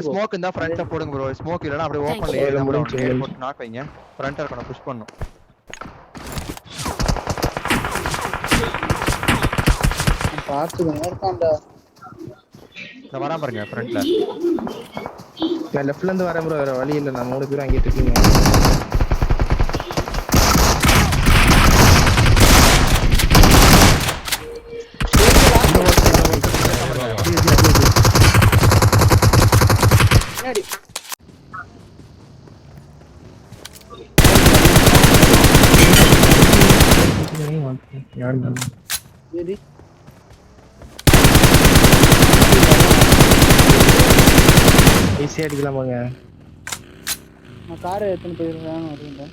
Smoke இந்த ஃப்ரண்ட்ல போடுங்க ப்ரோ. ஸ்மோக் இல்லனா அப்படியே ஓபன்ல ஏறி நம்ம நேர் போட்டு நாக் வைங்க. ஃப்ரண்ட்ல இருக்கணும் புஷ் பண்ணனும். பாத்துங்க இருக்கான்டா. நான் வரேன் பாருங்க ஃப்ரண்ட்ல. நான் லெஃப்ட்ல இருந்து வரேன் ப்ரோ. வேற வழி இல்ல. நான் 3 பேரும் அங்கே இருக்கீங்க. ஈஸியா அடிக்கலாம் போங்க. நான் காரை எடுத்துன்னு போயிடுறேன் அப்படின்ட்டு.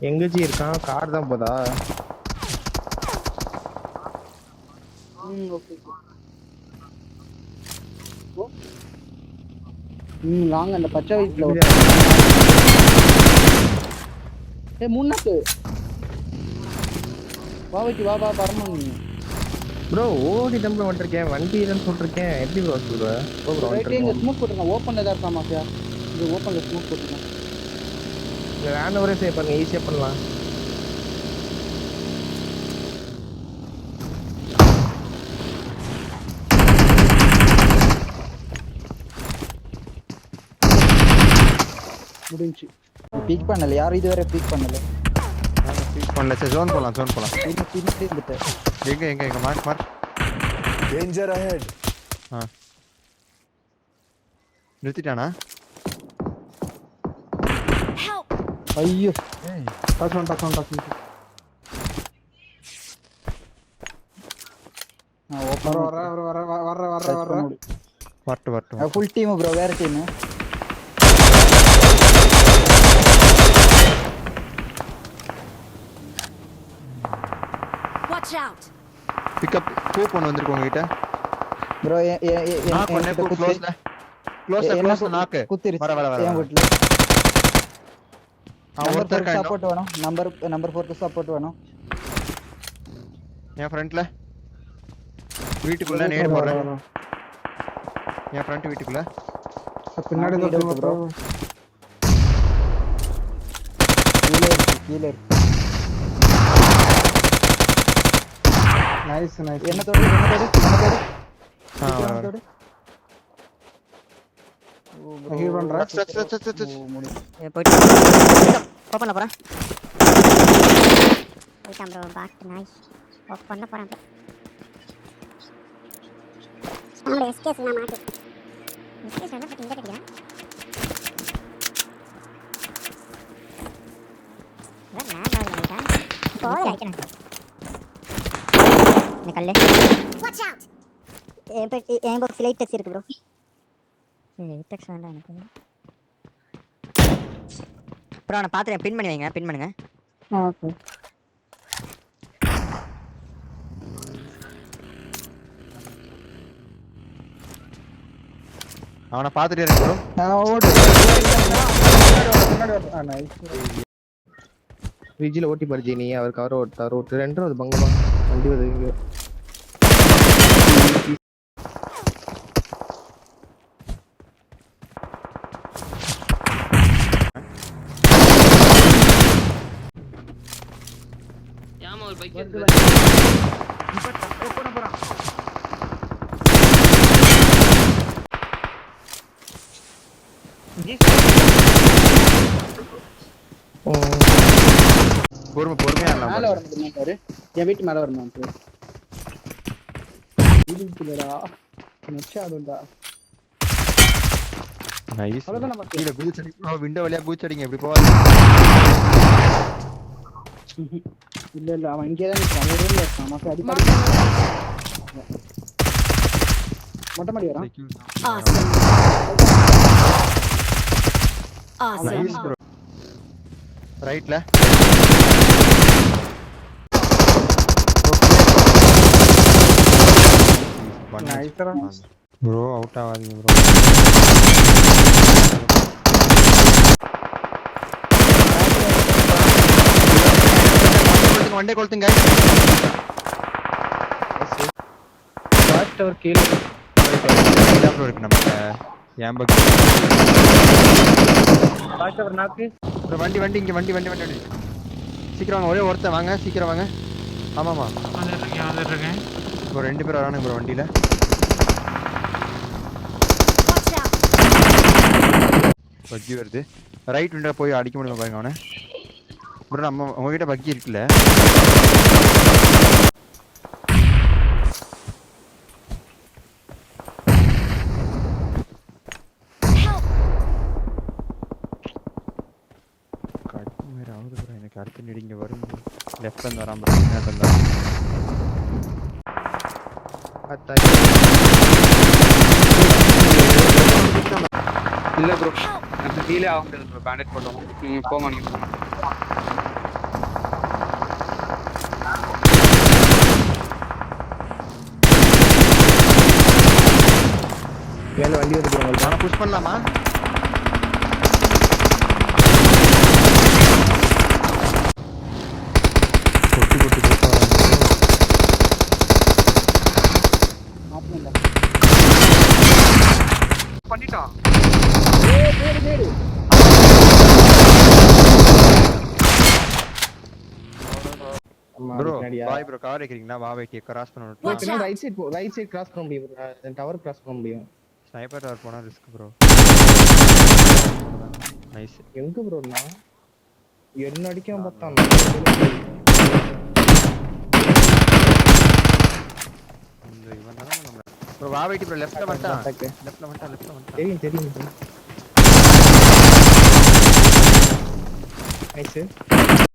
எங்கச்சி இருக்கான்? கார் தான் போதா? ஓகே வாங்க அந்த பச்சை வயசுல முன்னாக்கு வாவைக்கு வா பரமாங்க ப்ரோ. ஓடி தம்பி வந்துருக்கேன். வண்டி இல்லைன்னு சொல்லிருக்கேன். எப்படி ப்ரோ சொல்ற? இங்க ஸ்மோக் போட்டுருங்க. ஓப்பன்ல தான் இருக்கா மாஃபியா. இது ஓப்பன்ல ஸ்மோக் போட்டுருங்க. வேன் ஒரே சேவ் பண்ணுங்க. ஈஸியா பண்ணலாம். முடிஞ்சு. பீக் பண்ணல. யாரும் இதுவரை பீக் பண்ணல. நான் பீக் பண்ணல. சரி ஜோன் போலாம். இது பிடிச்சு வந்துட்டேன். எங்க மார்க் டேஞ்சர் அஹெட். நிறுத்திட்டானா? ஐயோ டச் ஒன் நான் ஓபன் வரட்டு ஃபுல் டீம் ப்ரோ. வேற team. Watch out. Pickup coupon வந்திருக்கு உங்ககிட்ட ப்ரோ. நாக் பண்ணே க்ளோஸ்ல நாக் குத்திருச்சு. வர என் வீட்ல ஒருத்தர் சப்போர்ட் வேணும். நம்பர் 4 சப்போர்ட் வேணும். என் ஃப்ரண்ட்ல வீட்டுக்குள்ள நேர் போறேன். என் ஃப்ரண்ட் வீட்டுக்குள்ள பின்னாடி தான் ப்ரோ. கீழ நைஸ். என்ன தோடு. ஹீல் பண்றேன். போயிட்டு ஓபன்ல போறேன். போய்ட்டான் ப்ரோ. பாட் நைஸ். ஓபன்ல போறேன் ப்ரோ. நம்ம எஸ்கேஸ் நான் மாட்டி. எஸ்கேஸ் என்ன பத்தி இங்க கட்டியா? நான் பாருங்க. போய் அடிக்கணும். இந்த கல்லே. Watch out. என் பாக்ஸ் லைட் டச் இருக்கு ப்ரோ. டச் வேண்டாம் எனக்கு. ப்ரோ நான் பாத்துறேன். பின் பண்ணி வைங்க. பின் பண்ணுங்க. ஓகே. அவனை பாத்துட்டே இருக்கு ப்ரோ. நான் ஓடு. நைஸ். ஃப்ரிட்ஜில் ஓட்டி பறிச்சு நீ. அவர் கவர் ஓட்டார். 2 பங்கமா வண்டி வருது. யாமா ஒரு பைக் போறான். பொறுமையா மேல வர மாட்டாரு. என் வீட்டு மேல வரணும். இதுக்குலடா நெச்சாடுடா. நைஸ். அவ்வளவுதான் நம்ம கீழ குதிச்சு அடிங்க. விண்டோ வழியா குதிச்சு அடிங்க. இப்படி போவாது. இல்ல அவன் இங்கே தான் நிற்கிறான். ஒரு ரூம்ல இருக்கான். மத்த அடிப்பாடி மொட்டை மாடி வரான். Nice bro. ரைட்ல ப்ரோ அவுட் ஆகாதீங்க ப்ரோ. வண்டே கொளுத்துங்க. லாஸ்ட் ஒரு கீழ ப்ரோ இருக்கு நம்ம ஏம்பக் பாஸ்டர் நாக்கு ப்ரோ வண்டி இங்க வண்டி சீக்கிரம் வாங்க ஒரே ஒருத்தன் வாங்க சீக்கிரம் வாங்க ஆமாமா வந்துட்டு இருக்கேன் ப்ரோ 2 பேர் வரானுங்க ப்ரோ வண்டியில Watch out! பக்கி வருது ரைட் விண்டோ போய் அடிக்க முடியுமா பாருங்க அவனை ப்ரோ நம்ம உங்ககிட்ட பக்கி இருக்குல்ல எனக்கு அடுத்த நெடிங்க வரும் லெஃப்ட்ல இருந்து வராம இருந்தா இல்ல ப்ரோ எனக்கு டீலே ஆக முடியாது ப்ரோ பேண்டேஜ் போட்டோம் போங்க நீங்க போங்க மேல வண்டி வந்து போறாங்க நான் புஷ் பண்ணலாமா கொட்டி பண்ணிட்டான் ப்ரோ பாய் ப்ரோ கார் ஏக்கிறீங்களா வா வெயிட் கிராஸ் பண்ணனும் Watch out! Right side cross பண்ண முடியும் டவர் கிராஸ் பண்ண முடியும் ஸ்னைப்பர் டவர் போனா ரிஸ்க் ப்ரோ நைஸ் எங்க ப்ரோனா என்ன அடிக்காம பார்த்தான் இந்த இவன் தான நம்ம ப்ரோ வா வெயிட் ப்ரோ லெஃப்ட்ல வந்துட்டான் லெஃப்ட்ல வந்துட்டான் தெரியும் நைஸ்